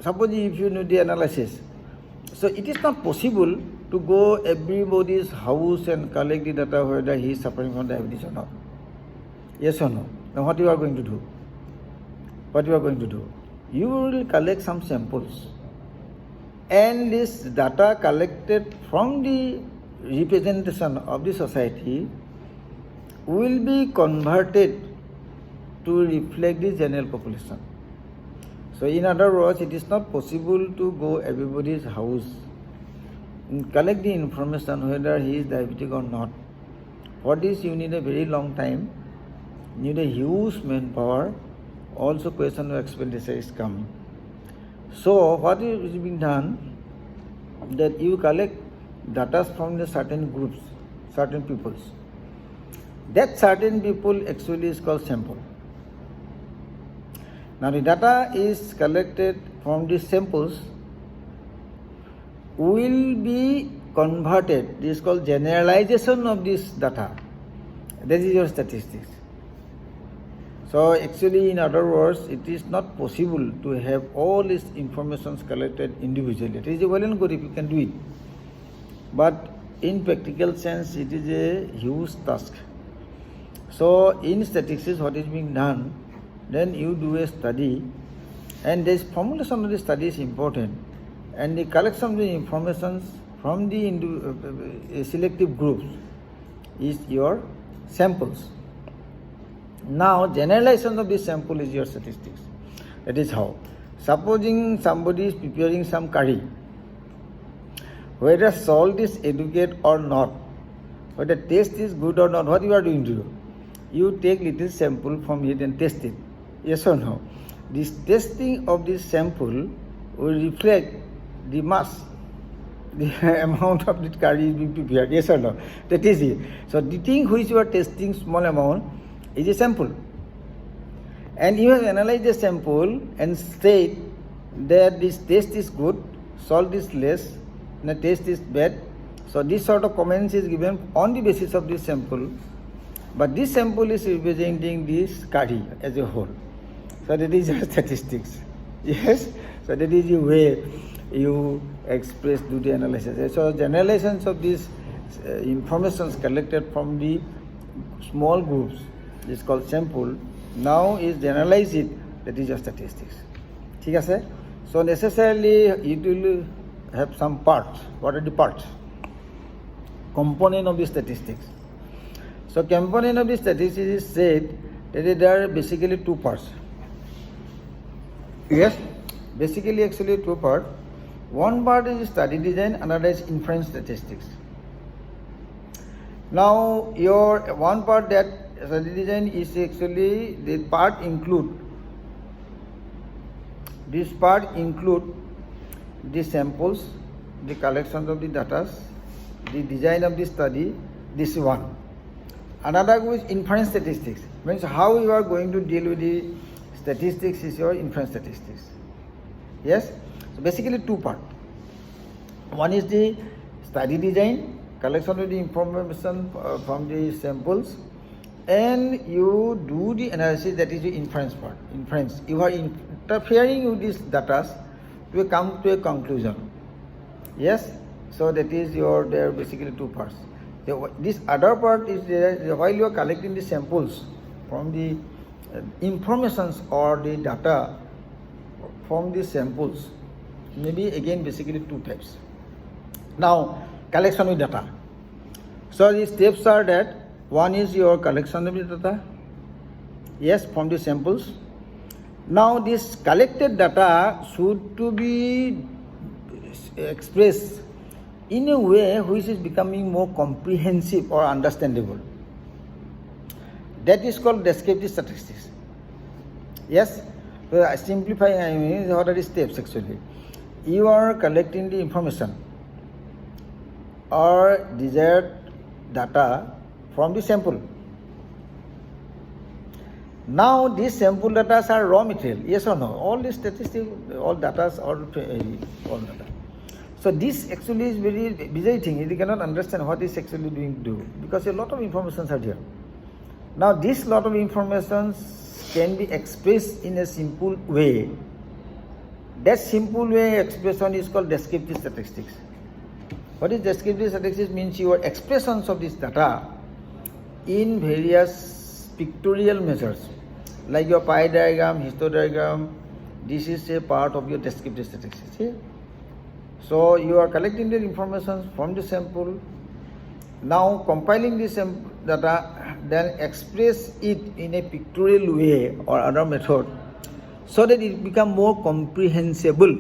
Suppose if you do the analysis, so it is not possible to go everybody's house and collect the data whether he is suffering from diabetes or not. Yes or no? Now what you are going to do? What you are going to do? You will collect some samples, and this data collected from the representation of the society will be converted to reflect the general population. So in other words, it is not possible to go everybody's house and collect the information whether he is diabetic or not. For this you need a very long time, need a huge manpower, also question of expenditure is coming. So what is being done, that you collect data from the certain groups, certain peoples. That certain people actually is called sample. Now the data is collected from these samples will be converted. This is called generalization of this data. That is your statistics. So actually, in other words, it is not possible to have all these informations collected individually. It is well and good if you can do it. But in practical sense, it is a huge task. So in statistics, what is being done, then you do a study, and this formulation of the study is important, and the collection of the information from the selective groups is your samples. Now generalization of this sample is your statistics. That is how. Supposing somebody is preparing some curry, whether salt is adequate or not, whether taste is good or not, what you are doing to do? You take little sample from it and test it. Yes or no? This testing of this sample will reflect the mass, the amount of the curry is being prepared. Yes or no? That is it. So the thing which you are testing small amount is a sample. And you have analyzed the sample and state that this taste is good, salt is less, and the taste is bad. So this sort of comments is given on the basis of this sample. But this sample is representing this curry as a whole. So that is your statistics. Yes? So that is the way you express, do the analysis. So generalizations of these informations collected from the small groups, this is called sample, now is generalize it, that is your statistics. ठीक है sir? So necessarily it will have some parts. What are the parts? Component of the statistics. So component of the statistics is said that there are basically two parts. Yes, basically actually two parts. One part is study design, another is inference statistics. Now your one part that study design is actually the part include, this part include the samples, the collection of the data, the design of the study, this one. Another is inference statistics, means how you are going to deal with the statistics is your inference statistics. Yes? So basically two parts. One is the study design, collection of the information from the samples, and you do the analysis, that is the inference part. Inference. You are interfering with these data to come to a conclusion. Yes? So that is your, there are basically two parts. This other part is there, while you are collecting the samples from the informations or the data from the samples, maybe again basically two types. Now collection of data. So the steps are that one is your collection of the data, yes, from the samples. Now this collected data should to be expressed in a way which is becoming more comprehensive or understandable. That is called descriptive statistics. Yes? So I simplify, I mean, what are the steps actually? You are collecting the information or desired data from the sample. Now these sample data are raw material, yes or no? All the statistics, all data, all data. So this actually is very busy thing. You cannot understand what is actually doing to do, because a lot of information are there. Now this lot of information can be expressed in a simple way That simple way expression is called descriptive statistics. What is descriptive statistics? Means your expressions of this data in various pictorial measures, like your pie diagram, histodiagram. This is a part of your descriptive statistics. See? So you are collecting the information from the sample, now compiling this data, then express it in a pictorial way or other method, so that it become more comprehensible,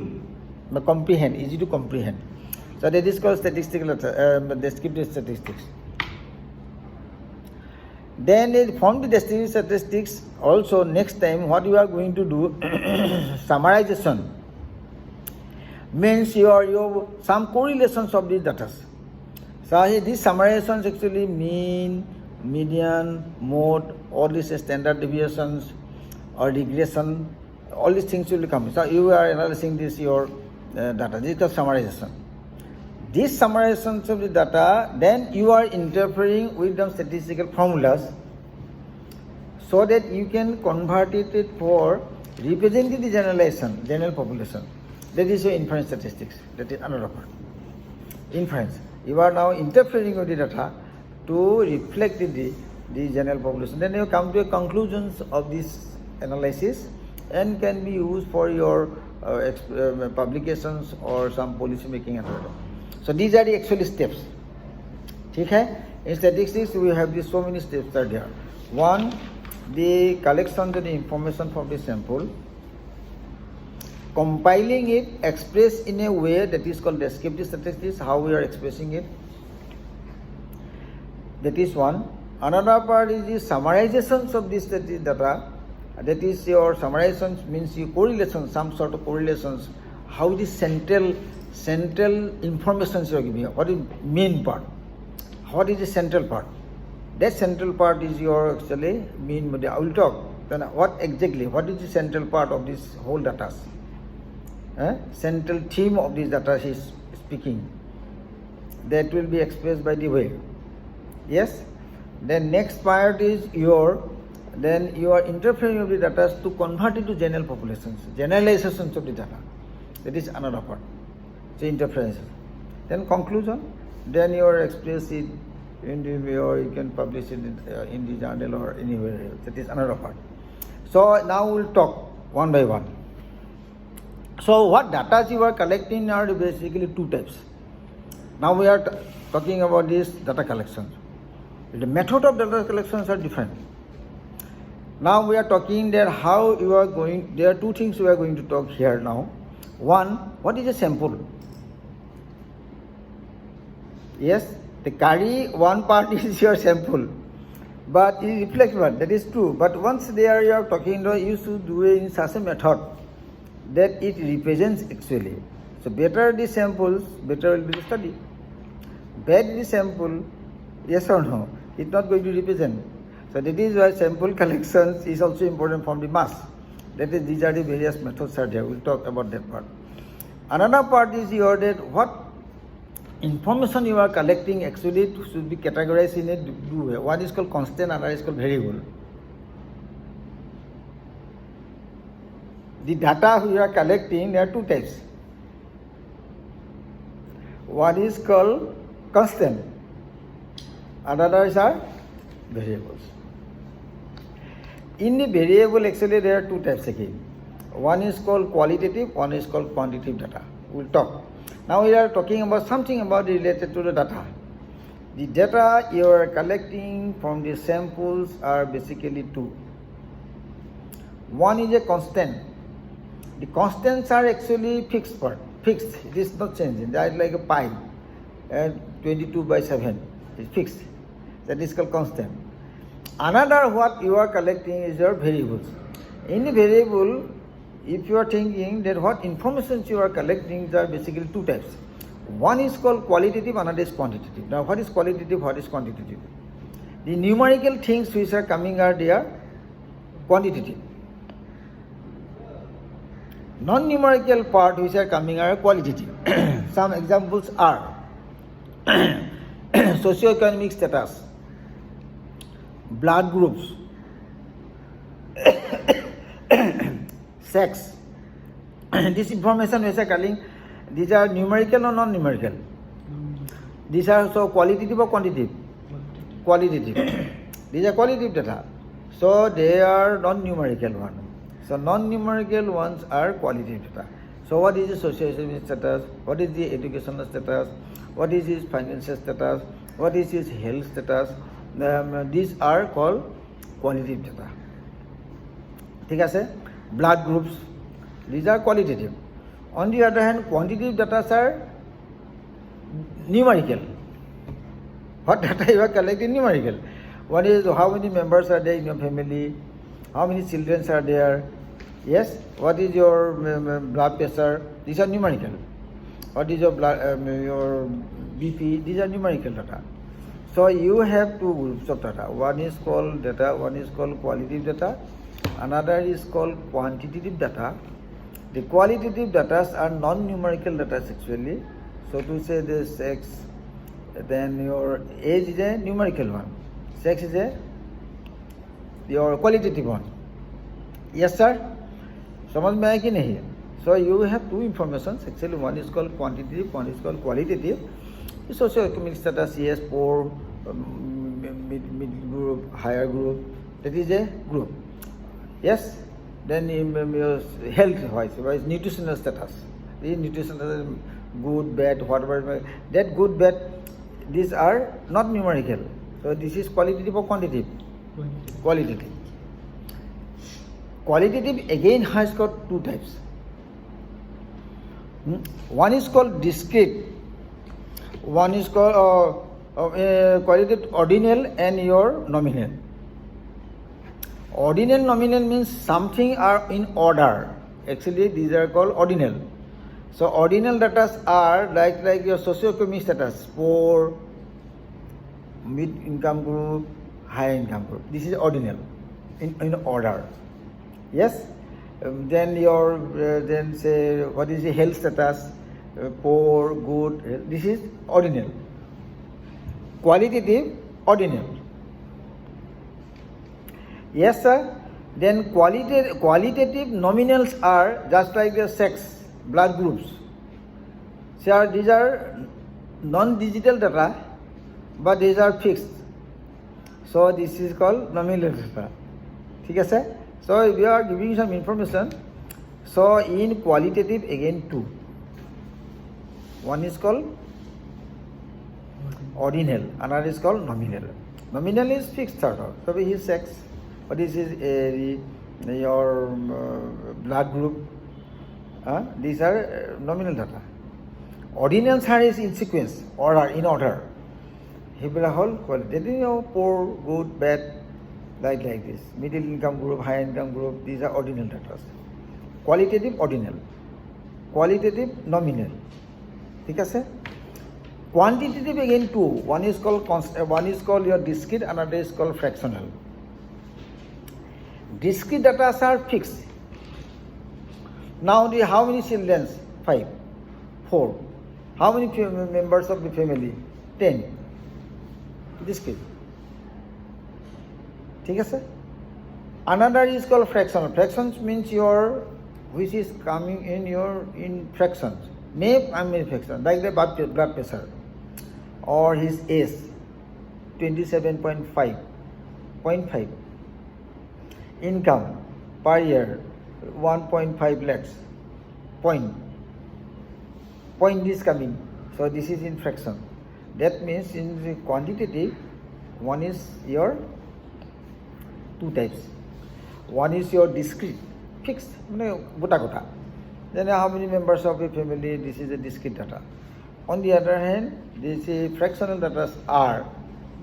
easy to comprehend. So that is called statistical descriptive statistics. Then from the descriptive statistics, also next time what you are going to do, summarization, means your some correlations of these data. So these summarizations actually mean, median, mode, all these standard deviations or regression, all these things will come. So you are analyzing this your data. This is the summarization. These summarizations of the data, then you are interfering with the statistical formulas, so that you can convert it for representing the general population. That is your inference statistics. That is another part. Inference. You are now interfering with the data to reflect the general population. Then you come to a conclusions of this analysis and can be used for your publications or some policy making and all. So these are the actual steps. Okay? In statistics, we have these so many steps are there. One, the collection of the information from the sample, compiling it, expressed in a way that is called descriptive statistics, how we are expressing it. That is one. Another part is the summarizations of this data. That is your summarizations means your correlations, some sort of correlations, how the central information you are giving. What is main part? What is the central part? That central part is your actually mean. I will talk. Then what is the central part of this whole data? Central theme of this data is speaking. That will be expressed by the way. Yes. Then next part is then you are interfering with the data to convert it to general populations, generalizations of the data. That is another part. So interference. Then conclusion. Then you are express it in the way, or you can publish it in the journal or anywhere else. That is another part. So now we will talk one by one. So what data you are collecting are basically two types. Now we are talking about this data collection. The method of data collections are different. Now we are talking there how you are going. There are two things we are going to talk here now. One, what is a sample? Yes, the carry one part is your sample, but it reflects one. That is true. But once there you are talking, you should do it in such a method that it represents actually. So better the samples, better will be the study. Bad the sample, yes or no, it's not going to represent. So that is why sample collections is also important from the mass. That is, these are the various methods are there. We'll talk about that part. Another part is that what information you are collecting actually should be categorized in a two way. One is called constant, another is called variable. The data you are collecting, there are two types. One is called constant, others are variables. In the variable, actually there are two types again. One is called qualitative, one is called quantitative data. We'll talk. Now we are talking about something about related to the data. The data you are collecting from the samples are basically two. One is a constant. The constants are actually fixed. It is not changing. That is like a pi, 22 by 7. It's fixed. That is called constant. Another what you are collecting is your variables. In the variable, if you are thinking that what information you are collecting, there are basically two types. One is called qualitative, another is quantitative. Now what is qualitative, what is quantitative? The numerical things which are coming are there quantitative. Non-numerical part which are coming are qualitative. Some examples are socioeconomic status, blood groups, sex, this information we are calling, these are numerical or non-numerical? These are so qualitative or quantitative? Qualitative. These are qualitative data. So they are non-numerical ones. So non-numerical ones are qualitative data. So what is the socio-economic status? What is the educational status? What is his financial status? What is his health status? These are called qualitative data. ঠিক আছে? Blood groups, these are qualitative. On the other hand, quantitative data are numerical. What data you are collecting? Numerical. One is how many members are there in your family, how many children are there, yes, what is your blood pressure, these are numerical. What is your blood, your BP, these are numerical data. So you have two groups of data. One is called data, one is called qualitative data, another is called quantitative data. The qualitative data are non-numerical data actually. So to say the sex, then your age is a numerical one, sex is a your qualitative one. Yes sir, समझ में आया कि नहीं? So you have two informations actually, one is called quantitative, one is called qualitative. Socio-economic status, yes, poor, mid group, higher group, that is a group. Yes, then your health wise, nutritional status, the nutritional status, good, bad, whatever, that good, bad, these are not numerical. So this is qualitative or quantitative? Qualitative. Qualitative again has got two types. One is called discrete, one is called qualitative ordinal and your nominal. Ordinal, nominal means something are in order. Actually these are called ordinal. So ordinal data are like your socio-economic status, poor, mid-income group, high income group. This is ordinal, in order. Yes. Then your then say what is the health status, poor, good. This is ordinal. Qualitative, ordinal. Yes sir. Then qualitative nominals are just like the sex, blood groups. So these are non-digital data, but these are fixed. So this is called nominal data. ठीक है sir? So we are giving some information. So in qualitative again two. One is called ordinal, another is called nominal. Nominal is fixed data. So his sex, what is his your blood group. These are nominal data. Ordinals are is in sequence, order, in order. Hebra whole qualitative, poor, good, bad. Like this, middle income group, high income group, these are ordinal data. Qualitative, ordinal. Qualitative, nominal. ठीक है sir? Quantitative again two. One is called your discrete, another is called fractional. Discrete data are fixed. Now how many children? 5, 4. How many members of the family? 10. Discrete. ठीक है sir? Another is called fractional. Fractions means your which is coming in fractions. May I mean fraction like the blood pressure or his age 27.5. Income per year 1.5 lakhs. Point is coming. So this is in fraction. That means in the quantitative, one is your two types. One is your discrete, fixed, gota. Then how many members of a family, this is a discrete data. On the other hand, these fractional data are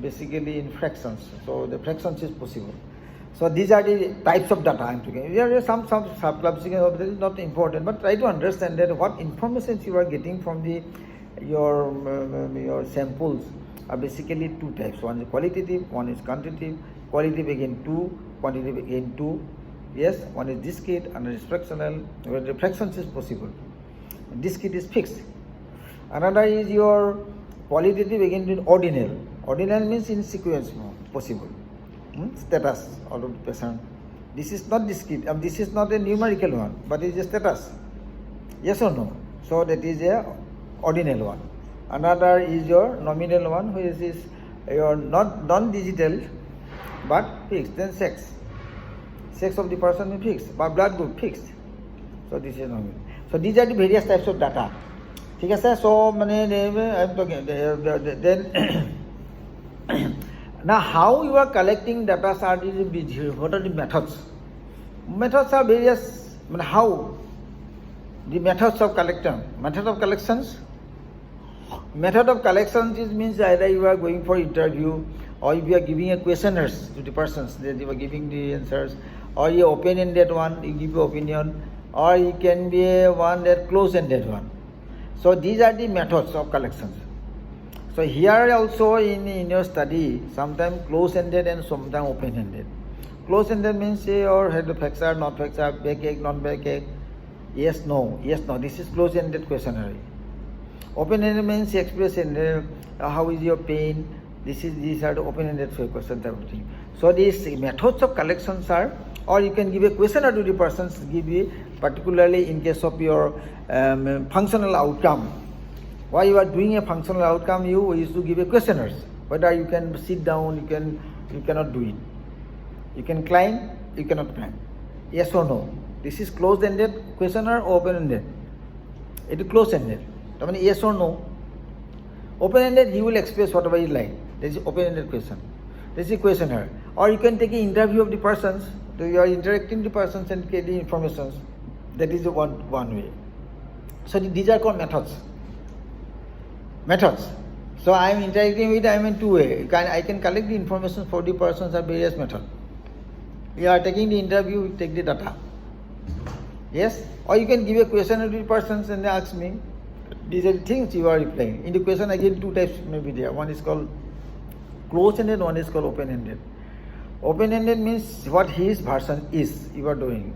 basically in fractions. So the fractions is possible. So these are the types of data I am talking. There are some subclassification of this is not important, but try to understand that what information you are getting from your samples are basically two types. One is qualitative, one is quantitative. Qualitative again 2, quantitative again 2. Yes, one is discrete, another is fractional, where the fractions is possible. Discrete is fixed. Another is your qualitative again ordinal. Ordinal means in sequence possible. Status of the person. This is not discrete. This is not a numerical one, but it is a status. Yes or no? So that is a ordinal one. Another is your nominal one, which is your not non-digital but fixed. Then sex of the person is fixed, but blood group fixed. So this is nominal. So these are the various types of data. ठीक है sir. So I'm talking then. Now, how you are collecting data are what are the methods? Methods are various. How the methods of collection? Method of collections means either you are going for interview, or if you are giving a questionnaires to the persons that you are giving the answers, or you open-ended one, you give your opinion, or it can be a one that close-ended one. So these are the methods of collections. So here also in your study, sometimes close-ended and sometimes open-ended. Close-ended means say or head of facts are not facts are backache, non-backache, yes, no, yes, no. This is close-ended questionnaire. Open-ended means express-ended, how is your pain? These are the open-ended questions, everything. So these methods of collections are, or you can give a questionnaire to the persons, give you particularly in case of your functional outcome. While you are doing a functional outcome, you used to give a questionnaires. Whether you can sit down, you cannot do it. You can climb, you cannot climb. Yes or no? This is closed-ended questionnaire or open-ended? It is closed-ended. I mean, yes or no? Open-ended, he will express whatever he like. This is open-ended question. This is questionnaire. Or you can take an interview of the persons. So you are interacting with the persons and get the information. That is the one way. So these are called methods. So I am interacting with them in two ways. I can collect the information for the persons of various methods. You are taking the interview, you take the data. Yes? Or you can give a question to the persons and they ask me. These are the things you are replying. In the question again two types may be there. One is called closed-ended, one is called open-ended. Open-ended means what his version is you are doing.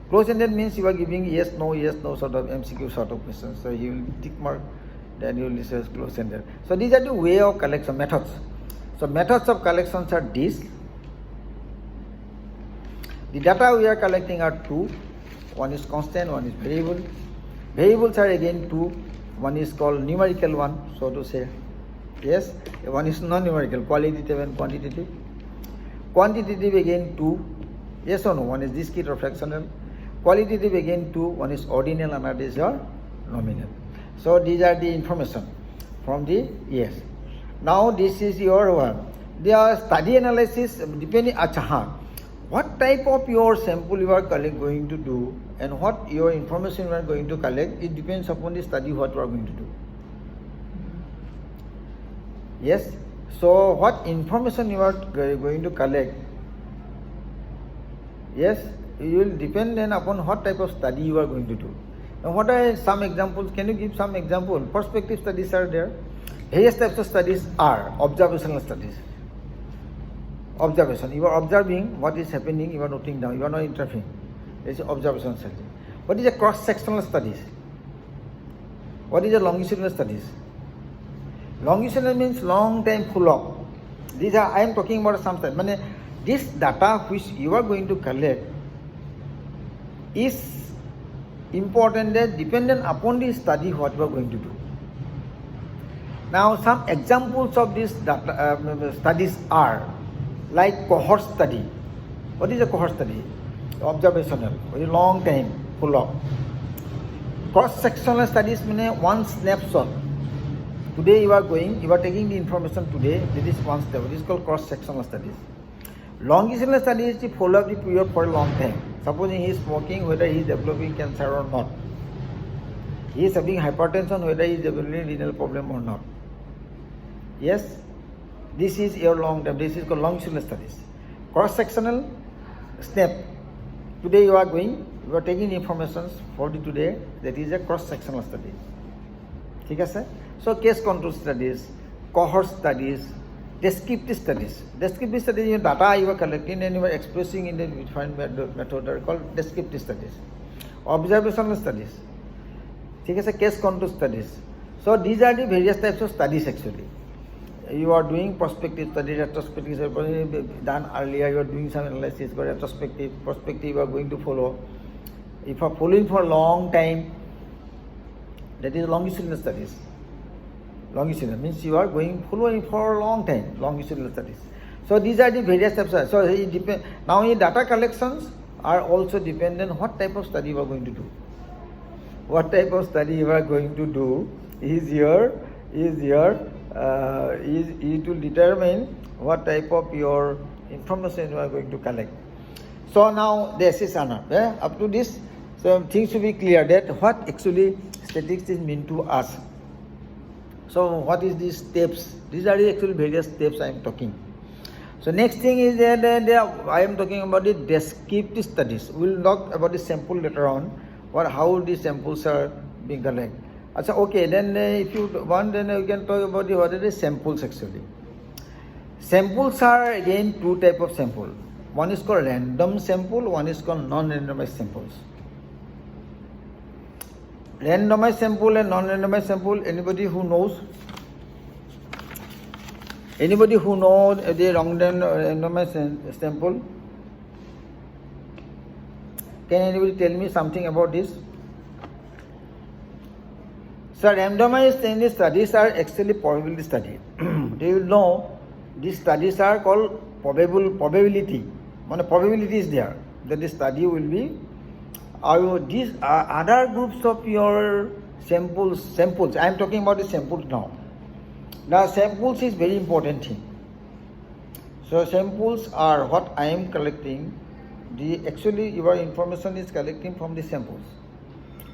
Closed-ended means you are giving yes, no sort of MCQ sort of questions. So you will tick mark. Then you will list close-ended. So these are the way of collection methods. So methods of collections are these. The data we are collecting are two. One is constant, one is variable. Variables are again two. One is called numerical one, so to say. Yes. One is non-numerical, qualitative and quantitative. Quantitative again two. Yes or no? One is discrete or fractional. Qualitative again two. One is ordinal, another is your nominal. So these are the information from the yes. Now this is your one. The study analysis depending what type of your sample you are going to do and what your information you are going to collect, it depends upon the study what you are going to do. Yes. So what information you are going to collect, yes, you will depend then upon what type of study you are going to do. Now what are some examples? Can you give some example? Perspective studies are there. Various types of studies are observational studies. Observation. You are observing what is happening, you are noting down, you are not interfering. This is observational study. What is a cross-sectional studies? What is a longitudinal studies? Longitudinal means long time follow-up. These are, I am talking about some time. This data which you are going to collect is important that dependent upon the study what you are going to do. Now some examples of these studies are like cohort study. What is a cohort study? Observational, very long time, follow-up. Cross-sectional studies mean one snapshot. Today you are taking the information today, this is one step. This is called cross-sectional studies. Longitudinal studies is to follow up the period for a long time. Supposing he is smoking, whether he is developing cancer or not. He is having hypertension, whether he is developing renal problem or not. Yes, this is your long term. This is called longitudinal studies. Cross-sectional snap. Today you are taking information for the today. That is a cross-sectional study. Okay, sir? So case control studies, cohort studies, descriptive studies. Descriptive studies, your data you are collecting and you are expressing in the defined method are called descriptive studies. Observational studies. Okay, sir? Case control studies. So these are the various types of studies actually. You are doing prospective studies, retrospective studies done earlier, you are doing some analysis, but retrospective, prospective you are going to follow. If you are following for a long time, That is longitudinal studies. Longitudinal means you are following for a long time, longitudinal studies. So these are the various steps. So it now in data collections are also dependent on what type of study you are going to do. What type of study you are going to do is to determine what type of your information you are going to collect. So now this is another. Up to this, so things should be clear that what actually statistics mean to us. So what is these steps? These are the actually various steps I am talking. So next thing is that I am talking about the descriptive studies. We will talk about the sample later on, or how the samples are being collected. So okay, then if you want, then we can talk about what are the samples actually. Samples are again two type of sample. One is called random sample, one is called non-randomized samples. Randomized sample and non-randomized sample, anybody who knows? Anybody who knows the randomized sample? Can anybody tell me something about this? So randomized studies are actually probability study. Do you know these studies are called probability? Probability is there that the study will be. These are other groups of your samples. I am talking about the samples now. Now samples is very important thing. So samples are what I am collecting. Actually your information is collecting from the samples.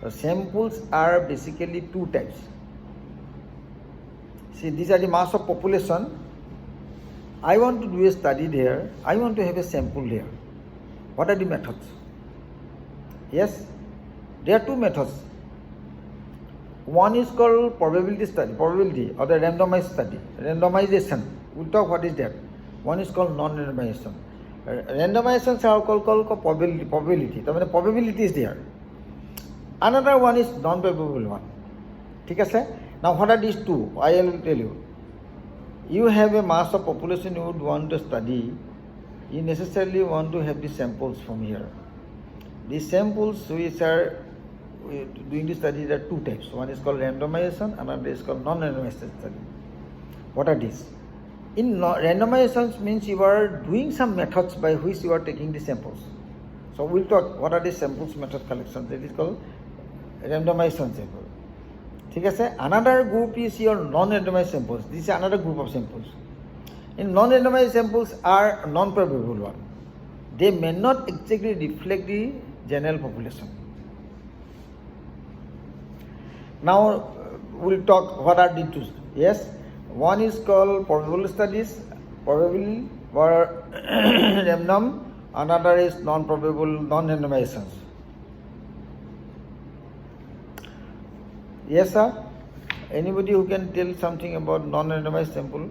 Samples are basically two types. See, these are the mass of population. I want to do a study there. I want to have a sample there. What are the methods? Yes, there are two methods. One is called probability study, probability, or the randomized study, randomization. We'll talk what is that. One is called non-randomization. Randomizations are called probability. The probability is there. Another one is non-probable one. Okay? Now what are these two? I will tell you. You have a mass of population you would want to study. You necessarily want to have the samples from here. These samples which are doing the study, there are two types. One is called randomization, another is called non-randomized study. What are these? In randomization means you are doing some methods by which you are taking the samples. So we'll talk what are the samples method collection. That is called randomization sample. Okay? Another group is your non-randomized samples. This is another group of samples. In non-randomized samples are non-probable one. They may not exactly reflect the general population. Now we'll talk what are the two. Yes, one is called probable studies, probably or random. Another is non-probable, non-randomizations. Yes, sir. Anybody who can tell something about non-randomized sample?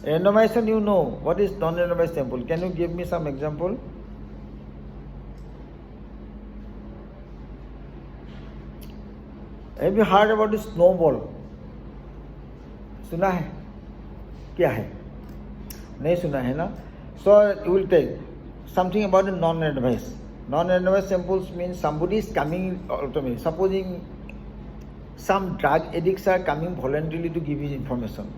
Randomization, you know. What is non-randomized sample? Can you give me some example? Have you heard about the snowball? सुना है? क्या है? नहीं सुना है ना? So you will tell something about the non-randomized. Non-randomized samples means somebody is coming to me. Supposing some drug addicts are coming voluntarily to give you information.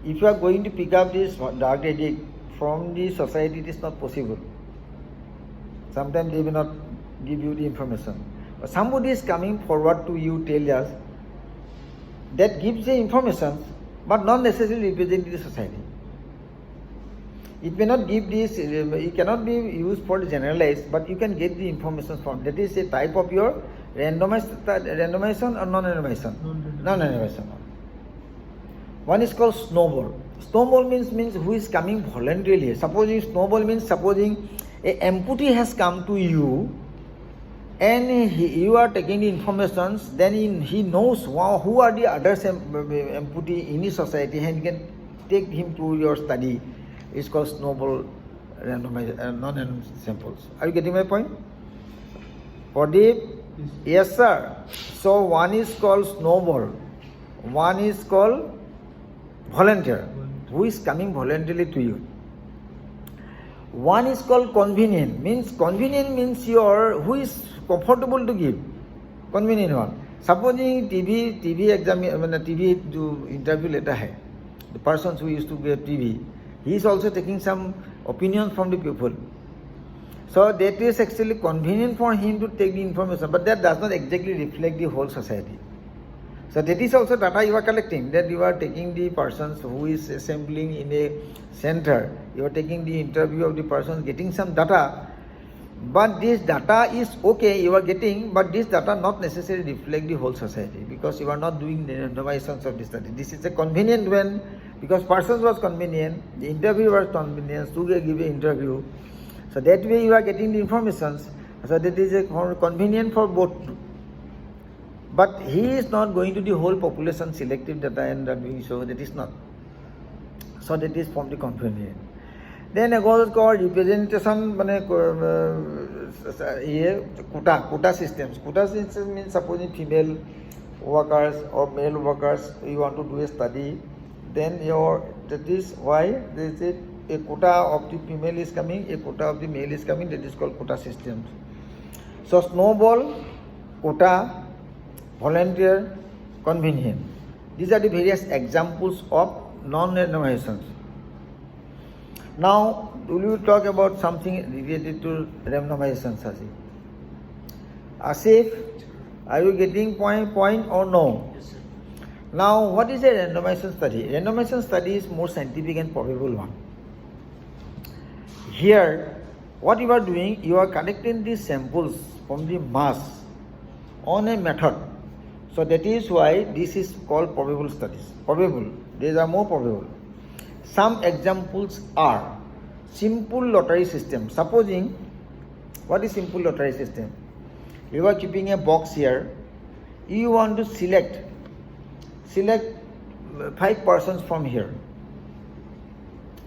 If you are going to pick up this drug addict from the society, it is not possible. Sometimes they will not give you the information. But somebody is coming forward to you, tell us, that gives the information, but not necessarily representing the society. It may not give this, it cannot be used for generalized, but you can get the information from. That is a type of your randomization or non-randomization? Non-randomization. One is called snowball. Snowball means who is coming voluntarily. Supposing snowball means supposing a amputee has come to you and you are taking the information, then he knows who are the other amputee in his society and you can take him to your study. It's called snowball randomized non-random samples. Are you getting my point? Pradeep? Yes, sir. So one is called snowball. One is called volunteer, who is coming voluntarily to you. One is called convenient. Convenient means who is comfortable to give. convenient one. Supposing TV exam, TV interview letter hai, the persons who used to get TV, he is also taking some opinions from the people. So that is actually convenient for him to take the information, but that does not exactly reflect the whole society. So that is also data you are collecting, that you are taking the persons who is assembling in a center, you are taking the interview of the persons, getting some data, but this data is okay, you are getting, but this data not necessarily reflect the whole society, because you are not doing the randomizations of the study. This is a convenient one, because persons was convenient, the interview was convenient, to give an interview. So that way you are getting the informations, so that is a convenient for both. But he is not going to the whole population selective data and doing so, that is not. So that is from the convenient. Then again called representation, quota systems. Quota systems means supposing female workers or male workers, you want to do a study, then that is why there is a quota of the female is coming, a quota of the male is coming, that is called quota systems. So snowball, quota, volunteer, convenient. These are the various examples of non-randomizations. Now, will you talk about something related to randomization, Sasi? Asif, are you getting point or no? Yes, sir. Now, what is a randomization study? Randomization study is more scientific and probable one. Here, what you are doing, you are collecting these samples from the mass on a method. So that is why this is called probable studies. Probable, these are more probable. Some examples are simple lottery system. Supposing, what is simple lottery system? You are keeping a box here. You want to select 5 persons from here.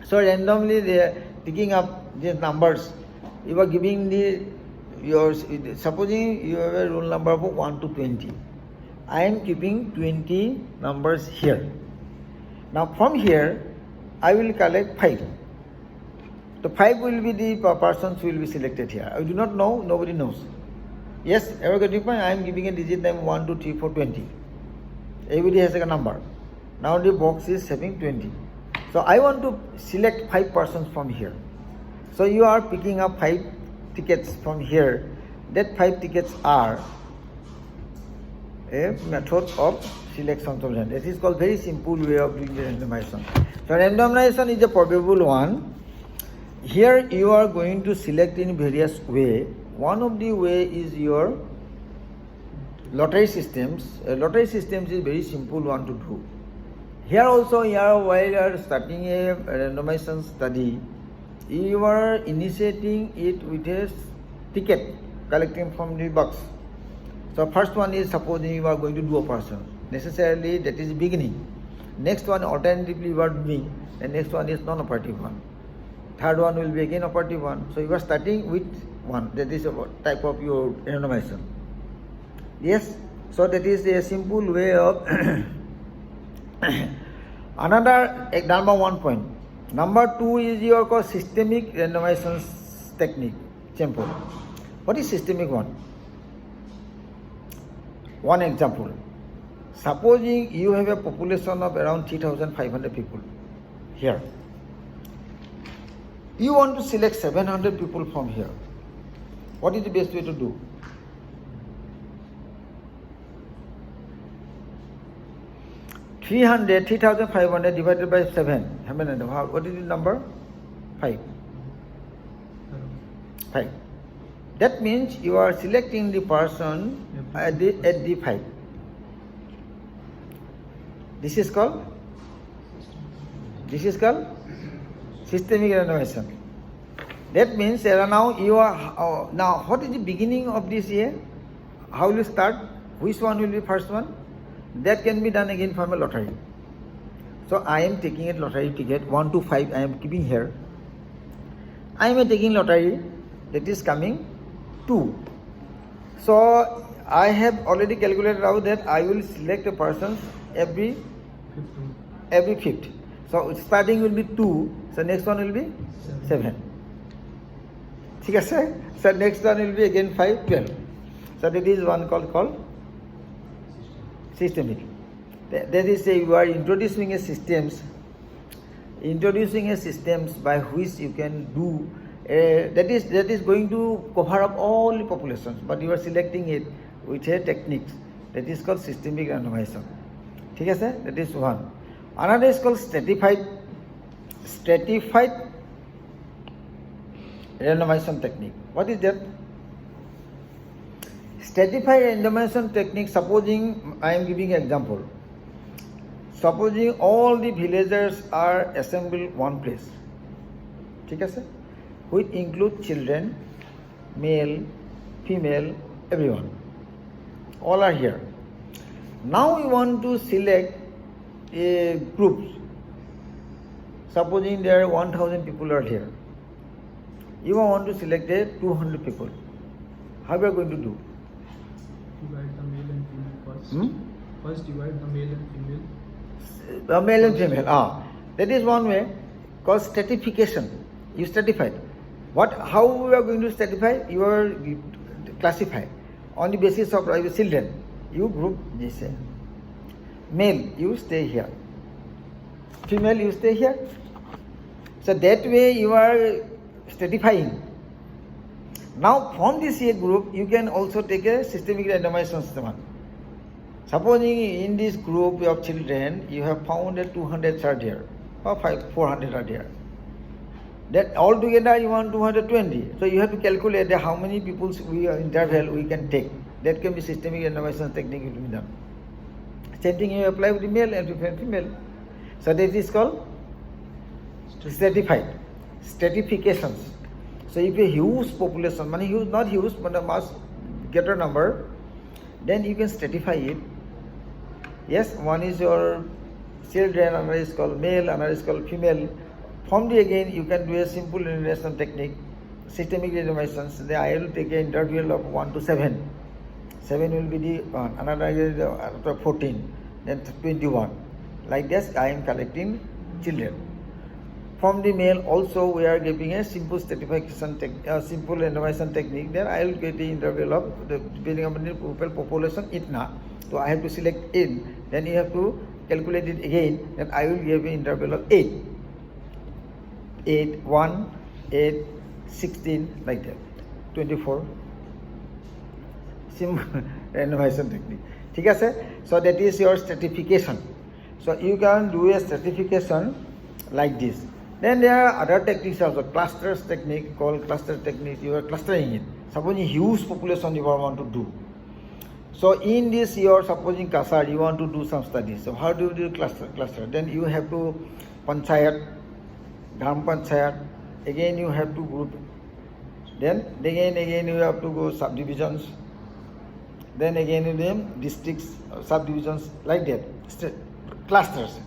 So randomly they are picking up the numbers. You are giving supposing you have a roll number of 1 to 20. I am keeping 20 numbers here. Now from here, I will collect 5. The 5 will be the persons who will be selected here. I do not know, nobody knows. Yes, everybody point, I am giving a digit name 1, 2, 3, 4, 20. Everybody has a number. Now the box is having 20. So I want to select 5 persons from here. So you are picking up 5 tickets from here. That 5 tickets are a method of selection of random. It is called very simple way of doing the randomization. So randomization is a probable one. Here you are going to select in various way. One of the way is your lottery systems. Lottery systems is very simple one to do. Here also, while you are starting a randomization study, you are initiating it with a ticket collecting from the box. So first one is supposing you are going to do a person. Necessarily that is the beginning. Next one alternatively you are doing, and next one is non-operative one. Third one will be again operative one. So you are starting with one. That is a type of your randomization. Yes. So that is a simple way of another number 1 point. Number 2 is your called systemic randomization technique. Simple. What is systemic one? One example. Supposing you have a population of around 3,500 people here. You want to select 700 people from here. What is the best way to do? $300, 3,500 divided by 7. What is the number? 5. 5. That means you are selecting the person at the 5. This is called systemic randomization. That means now you are now what is the beginning of this year? How will you start? Which one will be first one? That can be done again from a lottery. So I am taking a lottery ticket 1 to 5. I am keeping here. I am taking lottery. That is coming 2. So I have already calculated out that I will select a person every 5th. So starting will be 2. So next one will be 7. So next one will be again 5, 12. So that is one called Systemic. That is, you are introducing a systems by which you can do that is going to cover up all the populations, but you are selecting it with a technique that is called systemic randomization. ठीक है sir? That is one. Another is called stratified randomization technique. What is that? Stratified randomization technique, supposing I am giving an example. Supposing all the villagers are assembled one place, ठीक है sir? Which include children, male, female, everyone. All are here. Now we want to select a group. Supposing there are 1000 people are here. You want to select a 200 people. How we are going to do? Divide the male and female first. First divide the male and female. Male and female. That is one way called stratification. You stratify. How we are going to stratify? You are classify on the basis of children. You group this. Male, you stay here. Female, you stay here. So that way you are stratifying. Now from this group, you can also take a systemic randomization system. Supposing in this group of children, you have found that 200 are there, or 400 are there. That altogether you want 220. So you have to calculate how many people interval we can take. That can be systemic randomization technique will be done. Same thing you apply with the male and female. So that is called stratifications. So if a huge population, not huge, but a much greater number, then you can stratify it. Yes, one is your children, another is called male, another is called female. From the again, you can do a simple elimination technique, systemic randomizations. Then I will take an interval of 1 to 7. 7 will be the one, another is 14, then 21. Like this, I am collecting children. From the male also, we are giving a simple stratification simple randomization technique. Then I will get the interval of the depending on the population itna. So I have to select in. Then you have to calculate it again. Then I will give an interval of 8. 8, 1, 8, 16, like that. 24. Simple randomization technique. ठीक है sir? So that is your stratification. So you can do a stratification like this. Then there are other techniques also. Clusters technique, called cluster technique. You are clustering it. Suppose a huge population you want to do. So in this you are supposing Kasar, you want to do some studies. So how do you do cluster? Then you have to panchayat, Gram Panchayat, again you have to group. Then again you have to go subdivisions. Then again you name districts, subdivisions, like that. Clusters.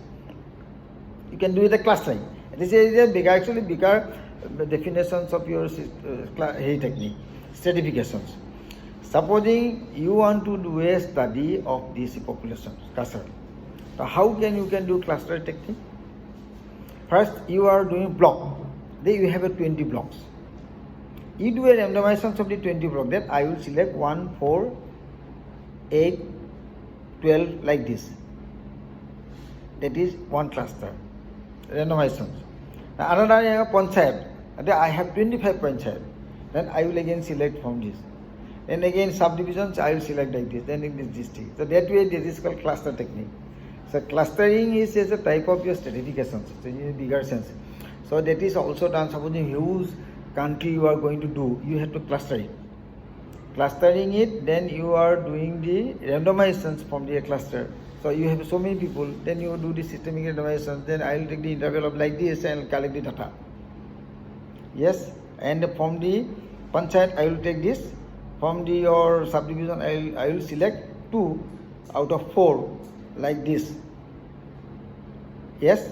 You can do the clustering. This is a bigger definitions of your technique, stratifications. Supposing you want to do a study of these populations, cluster. So how you can do cluster technique? First, you are doing block. Then you have a 20 blocks. You do a randomization of the 20 blocks. Then I will select 1, 4, 8, 12 like this. That is one cluster. Randomizations. Another I have panchayat. I have 25 panchayat. Then I will again select from this. Then again subdivisions I will select like this. Then in this district. So that way this is called cluster technique. So clustering is a type of your stratification, so in a bigger sense. So that is also done. Supposing huge country you are going to do, you have to cluster it. Clustering it, then you are doing the randomizations from the cluster. So you have so many people, then you do the systemic randomization. Then I will take the interval of like this and collect the data. Yes, and from the panchayat I will take this. From the your subdivision I will select 2 out of 4 like this. Yes,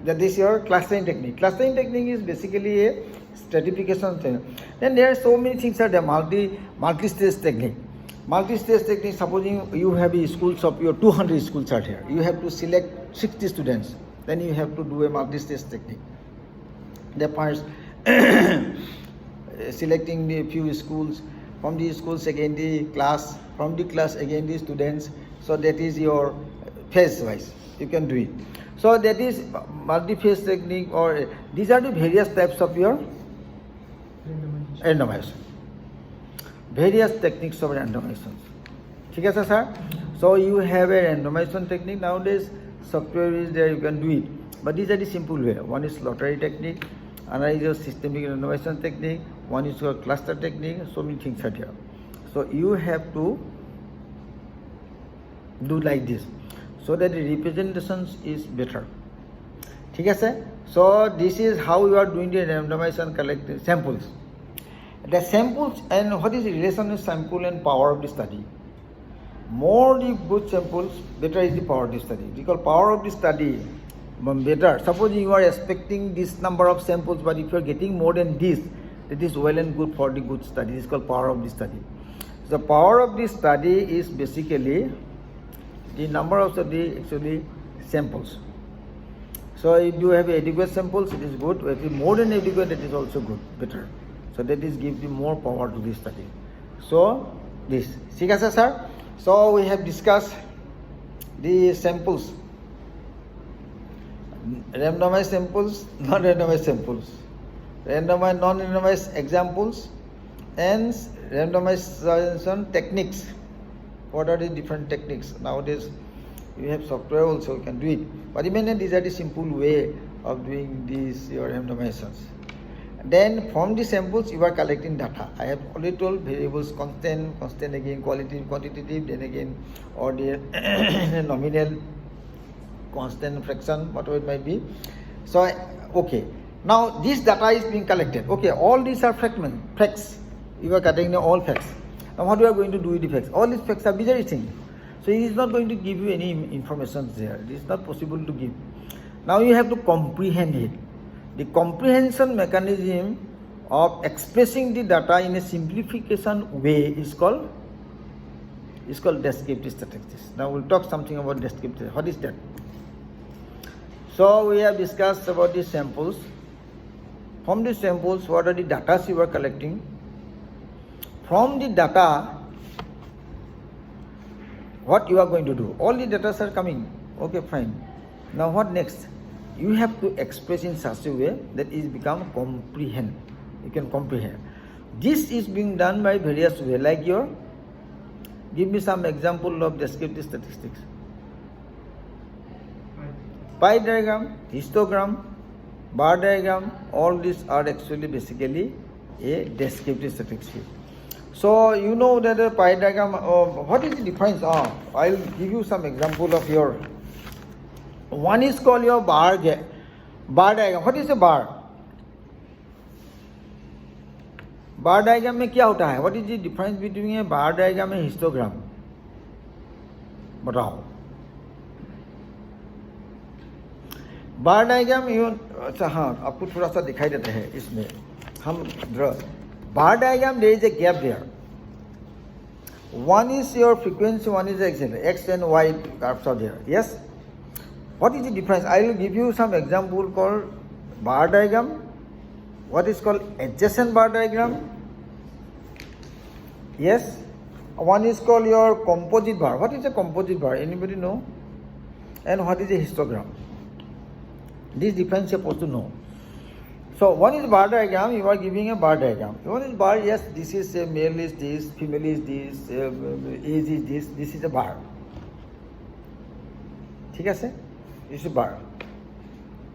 that is your clustering technique. Clustering technique is basically a stratification thing. Then there are so many things are there. Multi-stage technique. Multi-stage technique, supposing you have a schools of your 200 schools are here. You have to select 60 students. Then you have to do a multi-stage technique. The first selecting the few schools, from the schools again the class, from the class again the students. So that is your phase wise. You can do it. So that is multi-phase technique, or these are the various types of your randomization. Various techniques of randomization. ठीक है sir? So you have a randomization technique nowadays. Software is there, you can do it. But these are the simple way. One is lottery technique, another is your systemic randomization technique, one is your cluster technique. So many things are there. So you have to do like this, so that the representations is better. ठीक है sir? So this is how you are doing the randomization, collecting samples. The samples, and what is the relation of sample and power of the study? More the good samples, better is the power of the study. Because power of the study better. Suppose you are expecting this number of samples, but if you are getting more than this, that is well and good for the good study. It's called power of the study. The power of the study is basically the number of study actually samples. So if you have adequate samples, it is good. If you more than adequate, it is also good, better. So that is give you more power to the study. So this, ठीक है sir? So we have discussed the samples, randomized samples, non-randomized samples, randomized, non-randomized examples, and randomization techniques. What are the different techniques? Nowadays you have software also, you can do it. But even these are the simple way of doing these your randomizations. Then from the samples you are collecting data. I have already told variables, constant again, qualitative, quantitative, then again, or the nominal, constant, fraction, whatever it might be. So okay, now this data is being collected. Okay, all these are facts. You are collecting all facts. Now what you are going to do with the facts? All these facts are bizarre things. So it is not going to give you any information there. It is not possible to give. Now you have to comprehend it. The comprehension mechanism of expressing the data in a simplification way is called descriptive statistics. Now we'll talk something about descriptive. What is that? So we have discussed about the samples. From the samples, what are the data you are collecting? From the data, what you are going to do? All the data are coming. Okay, fine. Now what next? You have to express in such a way that it become comprehend. You can comprehend. This is being done by various ways. Like your, give me some example of descriptive statistics. Pie diagram, histogram, bar diagram, all these are actually basically a descriptive statistics. So you know that a pie diagram, what is the difference? I'll give you some example of your. One is called your bar diagram. What is a bar? Bar diagram में क्या होता है? What is the difference between a bar diagram and histogram? बताओ. Bar diagram you अच्छा हाँ आपको थोड़ा सा दिखाई देता है इसमें हम bar diagram there is a gap there. One is your frequency, one is x and y curves are there. Yes. What is the difference? I will give you some example called bar diagram. What is called adjacent bar diagram? Yes. One is called your composite bar. What is a composite bar? Anybody know? And what is a histogram? This difference you are supposed to know. So one is bar diagram. You are giving a bar diagram. One is bar. Yes, this is a male is this, female is this, age is this. This is a bar. ठीक है sir? This is bar.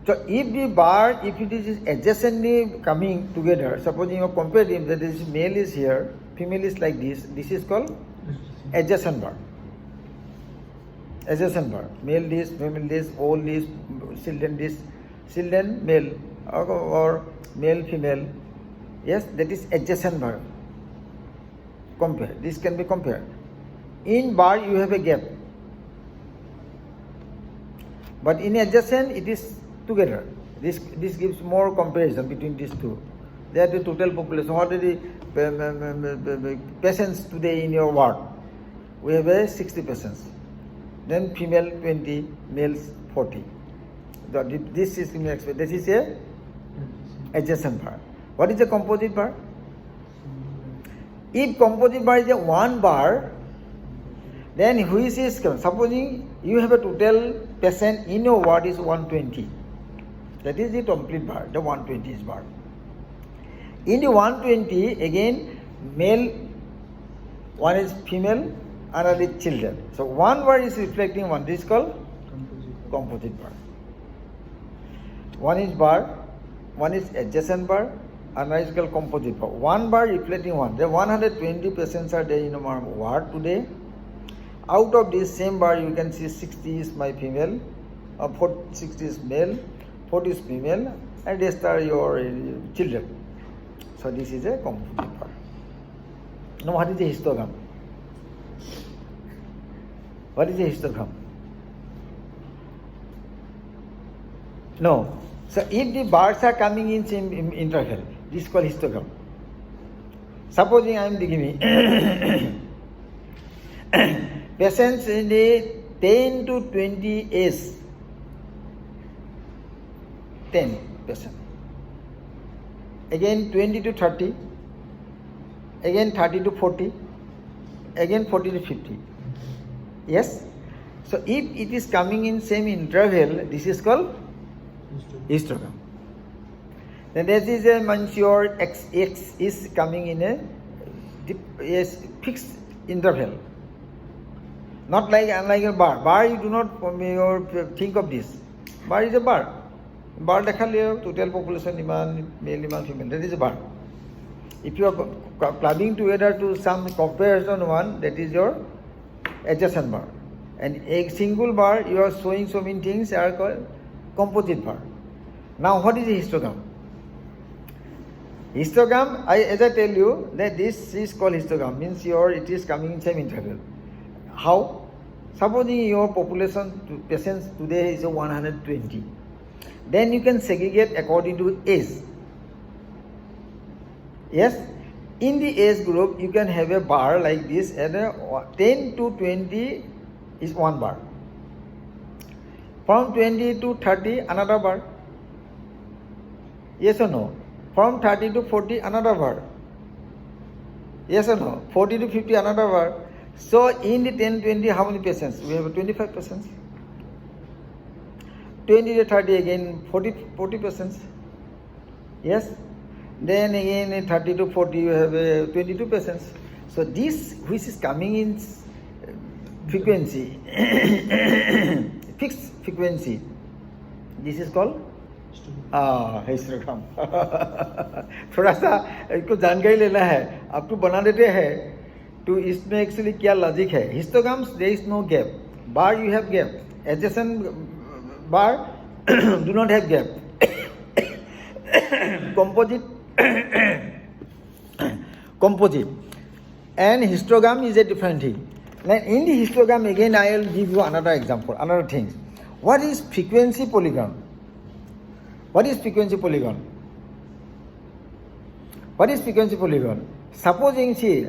So if the bar, if it is adjacently coming together, supposing you compare them, that this male is here, female is like this is called adjacent bar. Adjacent bar. Male this, female this, old this, children male, or male female. Yes, that is adjacent bar. Compare. This can be compared. In bar you have a gap. But in adjacent, it is together. This gives more comparison between these two. They are the total population. What are the patients today in your ward? We have 60 patients. Then female 20, males 40. This is a adjacent bar. What is a composite bar? If composite bar is a 1 bar, then which is, supposing you have a total patient in your ward is 120. That is the complete bar, the 120 is bar. In the 120, again, male, one is female, another is children. So one bar is reflecting one. This is called composite bar. One is bar, one is adjacent bar, another is called composite bar. One bar reflecting one. There are 120 patients are there in our ward today. Out of this same bar, you can see 60 is my female, 60 is male, 40 is female, and rest are your children. So this is a composite bar. Now what is a histogram? What is a histogram? No. So if the bars are coming in same interval, this is called histogram. Supposing I am giving patients in the 10 to 20 age, 10 patients. Again 20 to 30, again 30 to 40, again 40 to 50. Yes? So if it is coming in same interval, this is called histogram. Then this is a means your x is coming in a fixed interval. Not like unlike a bar. Bar you do not think of this. Bar is a bar. Bar dekhale total population male female. That is a bar. If you are clubbing together to some comparison one, that is your adjacent bar. And a single bar you are showing so many things are called composite bar. Now what is a histogram? Histogram, as I tell you, that this is called histogram, means it is coming in same interval. How? Supposing your population patients today is 120. Then you can segregate according to age. Yes? In the age group, you can have a bar like this, and 10 to 20 is one bar. From 20 to 30, another bar. Yes or no? From 30 to 40, another bar. Yes or no? 40 to 50, another bar. So in the 10, 20, how many patients? We have 25 patients. 20 to 30 again 40 patients. Yes? Then again 30 to 40 you have 22 patients. So this which is coming in frequency, fixed frequency, this is called histogram. थोड़ा सा इसको जानकारी लेना है, आपको बना देते हैं तो इसमें एक्चुअली क्या लॉजिक है. Histograms there is no gap. Bar you have gap. Adjacent bar do not have gap. Composite and histogram is a different thing. Then in the histogram again I will give you another example, another thing. What is frequency polygon? What is frequency polygon? What is frequency polygon? Supposing, see,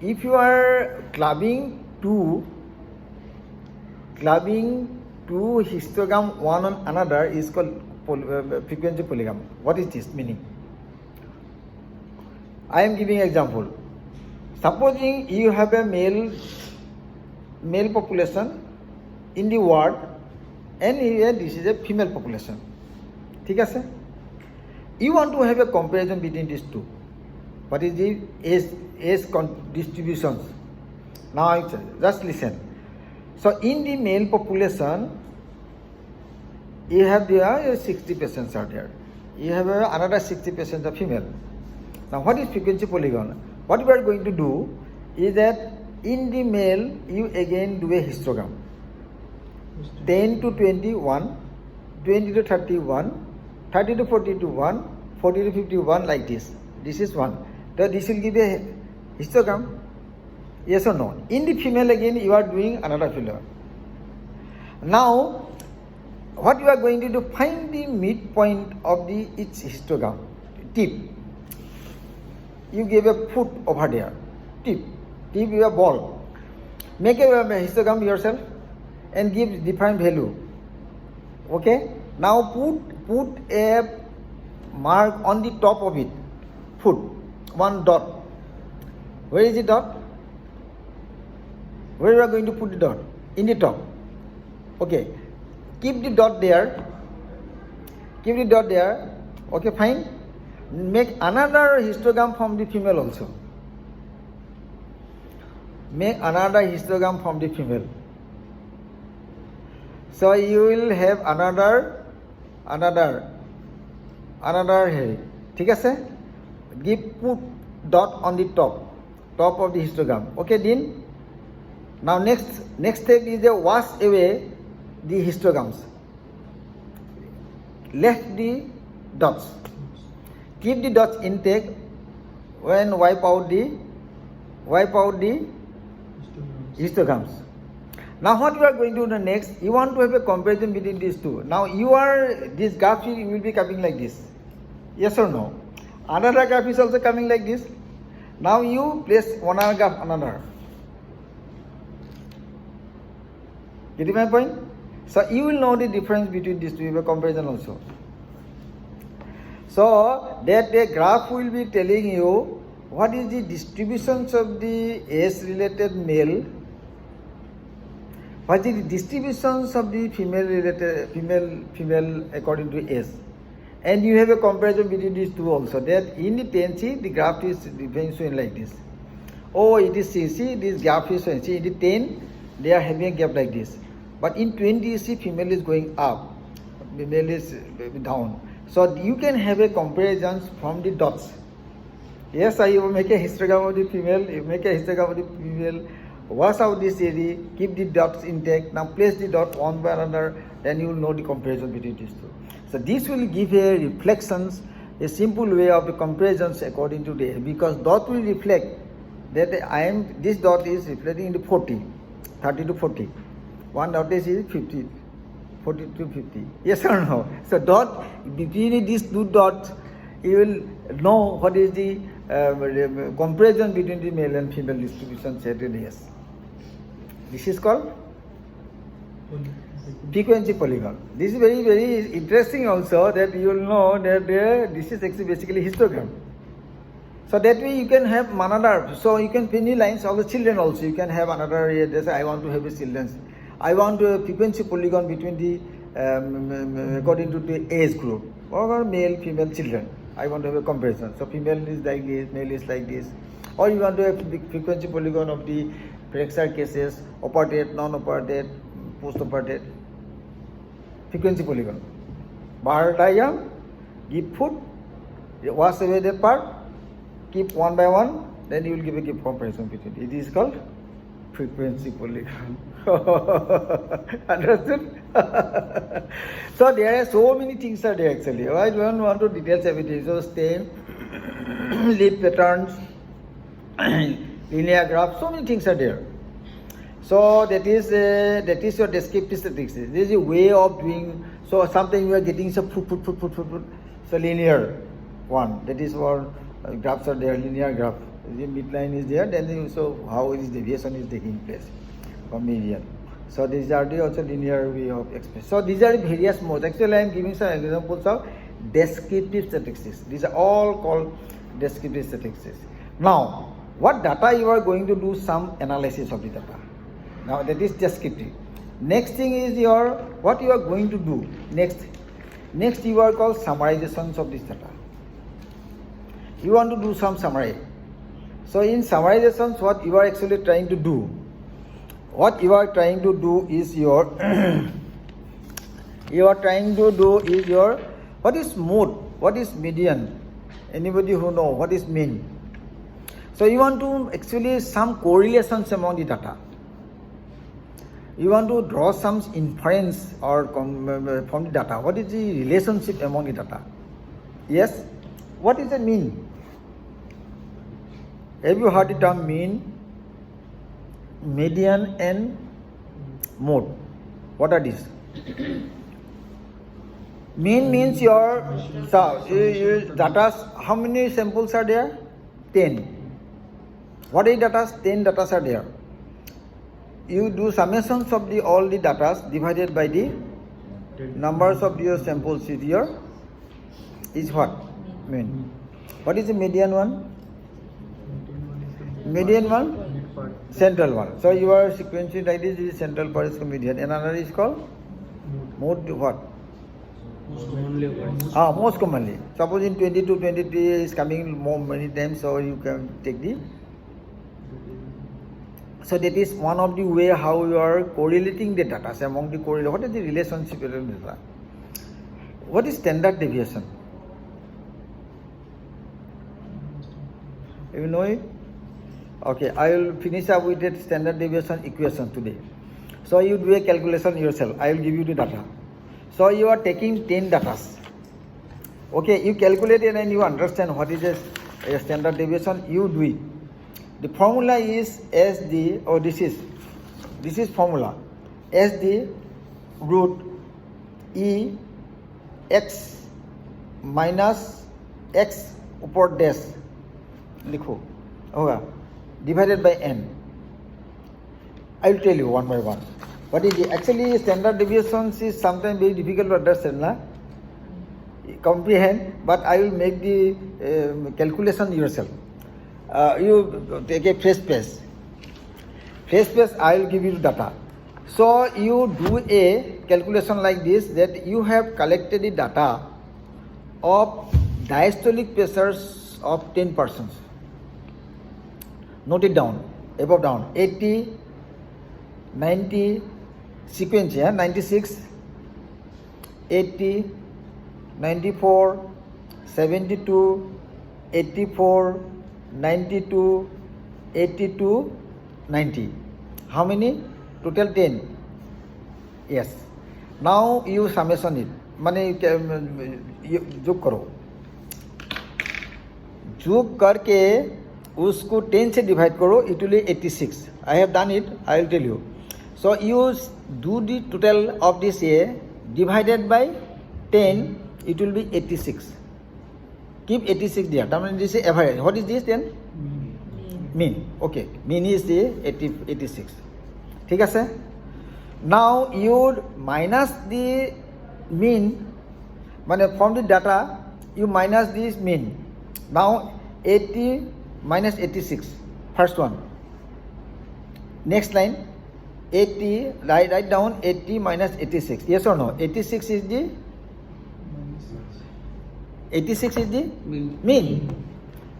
if you are clubbing two histogram one on another is called frequency polygon. What is this meaning? I am giving example. Supposing you have a male population in the ward, and here this is a female population. ठीक है sir? You want to have a comparison between these two. What is the age distributions? Now just listen. So in the male population, you have there 60 patients are there. You have another 60 patients are female. Now what is frequency polygon? What we are going to do is that in the male, you again do a histogram. 10 to 21, 20 to 31, 30 to 42, 1, 40 to 51 like this. This is one. So this will give a histogram. Yes or no? In the female again, you are doing another filler. Now, what you are going to do, find the midpoint of each histogram. Tip. You give a foot over there. Tip your ball. Make a histogram yourself and give different value. Okay? Now put a mark on the top of it. Foot. One dot. Where is the dot? Where you are going to put the dot? In the top. Okay. Keep the dot there. Keep the dot there. Okay, fine. Make another histogram from the female also. Make another histogram from the female. So you will have another here. ঠিক আছে? Put dot on the top of the histogram. Okay, Dean? Now next step is to wash away the histograms. Left the dots. Keep the dots intact when wipe out the histograms. Now what you are going to do next, you want to have a comparison between these two. Now this graph will be coming like this. Yes or no? Another graph is also coming like this. Now you place one other graph another. Get my point? So you will know the difference between these two, you have a comparison also. So that the graph will be telling you what is the distributions of the age-related male, what is the distributions of the female according to age. And you have a comparison between these two also. That in the 10C, the graph is showing like this. Oh, it is CC, this graph is showing. See, in the 10, they are having a gap like this. But in 20C, female is going up, male is down. So you can have a comparison from the dots. Yes, I will make a histogram of the female, you make a histogram of the female, wash out this area, keep the dots intact. Now place the dot one by another, then you will know the comparison between these two. So this will give a reflections, a simple way of the comparisons according to the, because dot will reflect that this dot is reflecting in the 40, 30 to 40. One dot is 50, 40 to 50. Yes or no? So dot, between these two dots, you will know what is the comparison between the male and female distribution set in yes. This is called frequency polygon. This is very, very interesting also, that you will know that this is actually basically histogram. So that way you can have another, so you can pin lines of the children also. You can have another, I want to have a children's. I want a frequency polygon between the, according to the age group, or male, female children. I want to have a comparison. So female is like this, male is like this. Or you want to have the frequency polygon of the fracture cases, operated, non-operated, post-operated. Frequency polygon. Bar diagram, give food, wash away that part, keep one by one, then you will give a comparison between it. It is called frequency polygon. Understood? So there are so many things are there actually. I don't want to details everything. So stain, leaf patterns, linear graph, so many things are there. So that is your descriptive statistics. This is a way of doing. So something you are getting some foot. So linear one. That is what graphs are there. Linear graph. The midline is there. Then so how is deviation is taking place from median. So these are the also linear way of expression. So these are the various modes. Actually, I am giving some examples of descriptive statistics. These are all called descriptive statistics. Now, what data you are going to do some analysis of the data. Now that is descriptive. Next thing is what you are going to do next you are called summarizations of this data. You want to do some summary. So in summarizations, what you are actually trying to do, what you are trying to do is what is mode, what is median, anybody who know what is mean. So you want to actually some correlations among the data. You want to draw some inference or from the data. What is the relationship among the data? Yes? What is the mean? Have you heard the term mean, median and mode? What are these? Mean means your data, how many samples are there? 10. What is data? 10 data are there. You do summations of all the data divided by the numbers of your samples is what? Mean. What is the median one? median one, Mid part. central one. So you are sequencing like this is central part is median. Another is called mode what? Most commonly. Suppose in 22, 23 is coming more many times, so you can take the. So that is one of the way how you are correlating the data. So among the correlation, what is the relationship between data? What is standard deviation? You know it? Okay, I will finish up with that standard deviation equation today. So you do a calculation yourself. I will give you the data. So you are taking 10 data. Okay, you calculate it and you understand what is a standard deviation. You do it. The formula is SD, or this is formula. SD root E x minus x upper dash. Likho. Okay. Divided by n. I will tell you one by one. What is the actually standard deviations is sometimes very difficult to understand, comprehend, but I will make the calculation yourself. You take a fresh page. Fresh page, I will give you data. So you do a calculation like this, that you have collected the data of diastolic pressures of 10 persons. Note it down, above down, 80, 90, sequence here, 96, 80, 94, 72, 84, 92, 82, 90. How many? Total 10. Yes. Now you summation it. माने जोग करो. जोग करके उसको 10 से divide करो. It will be 86. I have done it. I will tell you. So you do the total of this A divided by 10. It will be 86. Keep 86 there. That means this is average. What is this then? Mean. Okay. Mean is the 86. ठीक है sir? Now you minus the mean. माने from the data you minus this mean. Now 80 minus 86. First one. Next line. 80. Write down 80 minus 86. Yes or no? 86 is the 86 is the mean.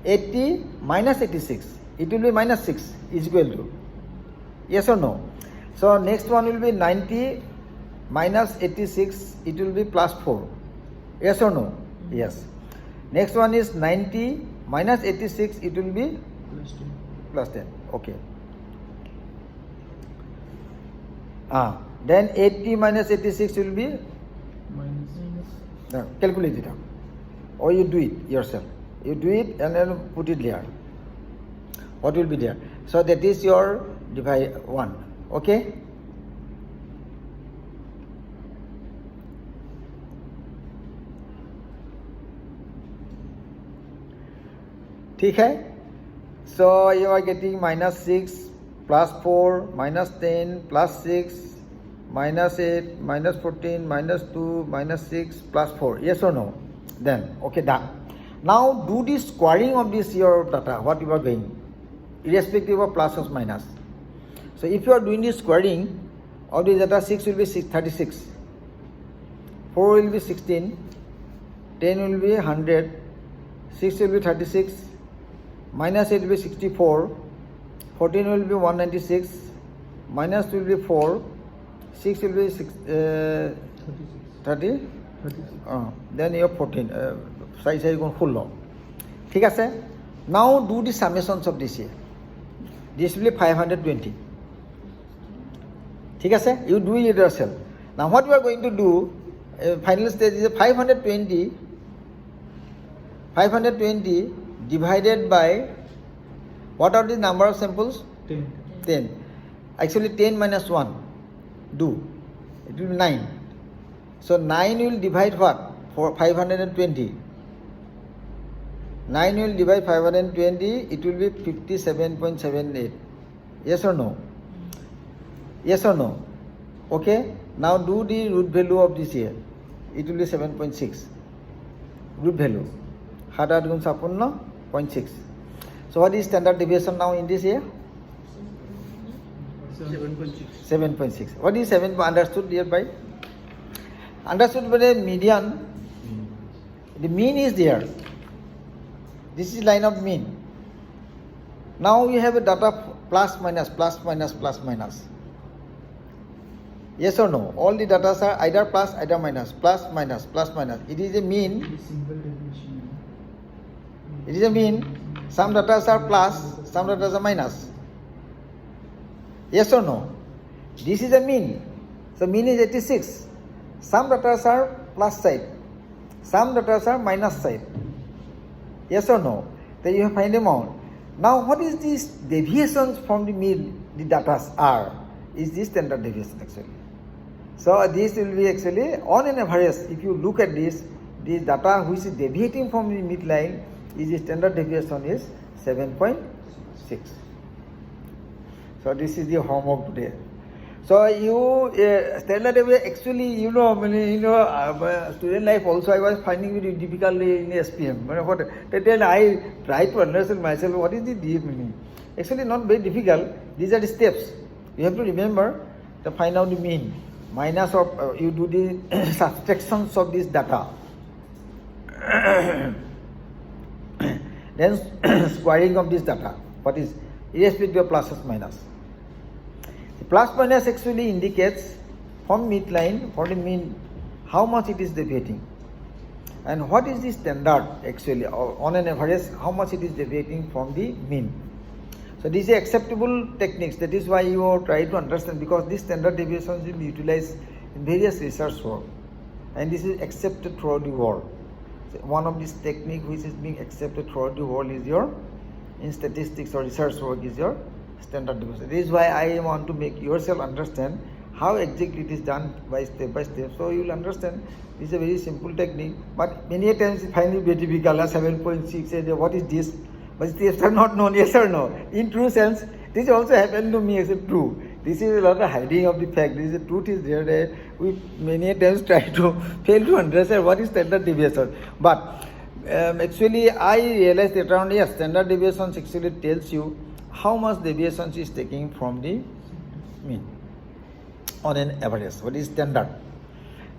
80 minus 86. It will be minus 6 is equal to. Yes or no? So next one will be 90 minus 86. It will be plus 4. Yes or no? Yes. Next one is 90 minus 86. It will be plus 10. Okay. Then 80 minus 86 will be minus. Calculate it out. Or you do it yourself. You do it and then put it there. What will be there? So that is your divide 1. Okay? ठीक है? So you are getting minus 6 plus 4 minus 10 plus 6 minus 8 minus 14 minus 2 minus 6 plus 4. Yes or no? Then okay, done. Now do the squaring of this your data, what you are doing, irrespective of plus or minus. So if you are doing the squaring of the data, 6 will be 36, 4 will be 16, 10 will be 100, 6 will be 36, minus 8 will be 64, 14 will be 196, minus 2 will be 4, 6 will be 30. Then you have 14. Size is going full long. ठीक है sir? Now do the summations of this here. This will be 520. ठीक है sir? You do it yourself. Now what you are going to do, final stage is 520. 520 divided by, what are the number of samples? 10. Actually 10 minus 1. Do. It will be 9. So 9 will divide what? For 520. 9 will divide 520. It will be 57.78. Yes or no? Yes or no? Okay. Now do the root value of this here. It will be 7.6. Root value. 7 × 0.6. So what is standard deviation now in this year? 7.6. 7.6. What is 7 understood hereby? Understood by the median. The mean is there. This is line of mean. Now we have a data plus minus, plus minus, plus minus. Yes or no? All the data are either plus, either minus, plus minus, plus minus. It is a mean. It is single deviation. It is a mean. Some data are plus, some data are minus. Yes or no? This is a mean. So mean is 86. Some data are plus side, some data are minus side. Yes or no? Then you have find them out. Now what is these deviations from the mean the data are? Is this standard deviation actually? So this will be actually on an average. If you look at this data which is deviating from the midline, is the standard deviation is 7.6. So this is the homework today. So you standard deviation actually student life also I was finding it difficult in SPM. Then I try to understand myself what is the deep meaning. Actually not very difficult. These are the steps. You have to remember to find out the mean. Minus of you do the subtractions of this data. Then squaring of this data. What is irrespective of pluses minus. The plus minus actually indicates from midline for the mean how much it is deviating. And what is the standard actually on an average how much it is deviating from the mean. So these are acceptable techniques. That is why you try to understand, because this standard deviations will be utilized in various research work, and this is accepted throughout the world. So one of these techniques which is being accepted throughout the world is your, in statistics or research work, is your standard deviation. This is why I want to make yourself understand how exactly it is done by step. So you will understand this is a very simple technique, but many times you find it very difficult. 7.6, and what is this? But steps are not known, yes or no? In true sense, this also happened to me as a true. This is a lot of hiding of the fact. This is the truth is there. We many times try to fail to understand what is standard deviation. But actually, I realized that around yes, standard deviation actually tells you how much deviation is taking from the mean on an average. What is standard?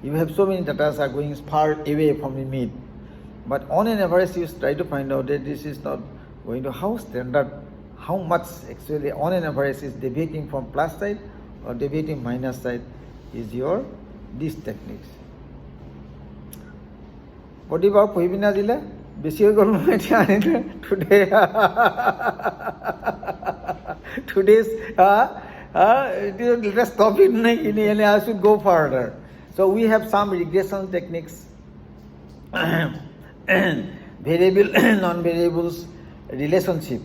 You have so many data are going far away from the mean, but on an average, you try to find out that this is not going to how standard, how much actually on an average is deviating from plus side or deviating minus side is your these techniques. What about Pohibina Zilla? Today's let us stop it and I should go further. So we have some regression techniques, variable, non-variables relationship.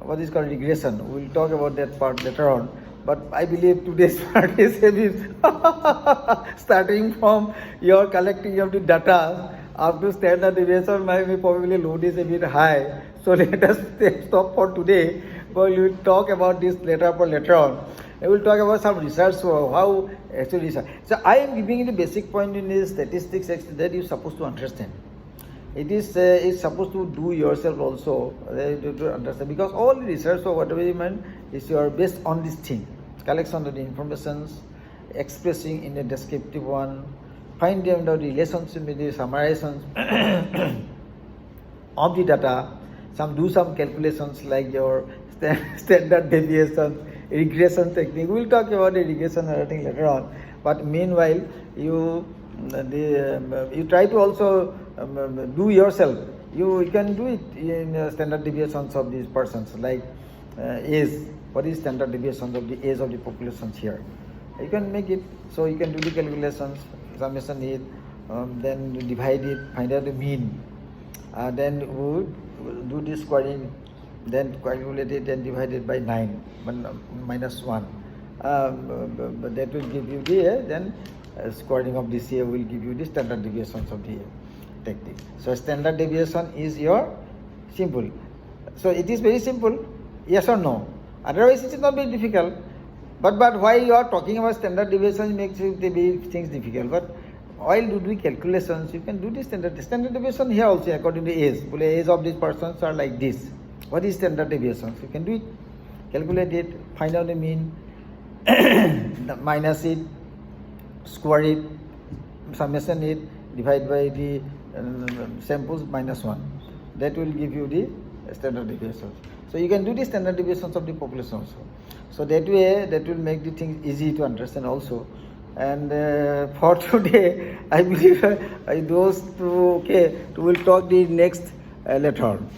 What is called regression? We'll talk about that part later on. But I believe today's part is starting from your collecting of the data up to standard deviation. Maybe probably load is a bit high. So let us stop for today. But we will talk about this later on. I will talk about some research, so how actually research. So I am giving you the basic point in this statistics that you are supposed to understand. It is it's supposed to do yourself also to understand, because all the research or whatever you mean is your based on this thing, collection of the informations, expressing in a descriptive one, find them the relationship with the summarizations of the data, do some calculations like your standard deviation, regression technique. We will talk about the regression and everything later on. But meanwhile, you try to also do yourself. You can do it in standard deviations of these persons, like age. What is standard deviations of the age of the populations here? You can make it. So you can do the calculations, summation it, then divide it, find out the mean. Then we do the squaring, then calculate it and divide it by 9, minus 1. But that will give you the then squaring of this here will give you the standard deviations of the technique. So standard deviation is your simple. So it is very simple, yes or no. Otherwise it is not very difficult. But why you are talking about standard deviation makes things difficult. But while you do calculations, you can do the standard deviation here also according to age. Age of these persons are like this. What is standard deviation? So you can do it. Calculate it, find out the mean, minus it, square it, summation it, divide by the samples minus 1. That will give you the standard deviation. So you can do the standard deviations of the population also. So that way, that will make the things easy to understand also. And for today, I believe those two, okay, we will talk the next later on.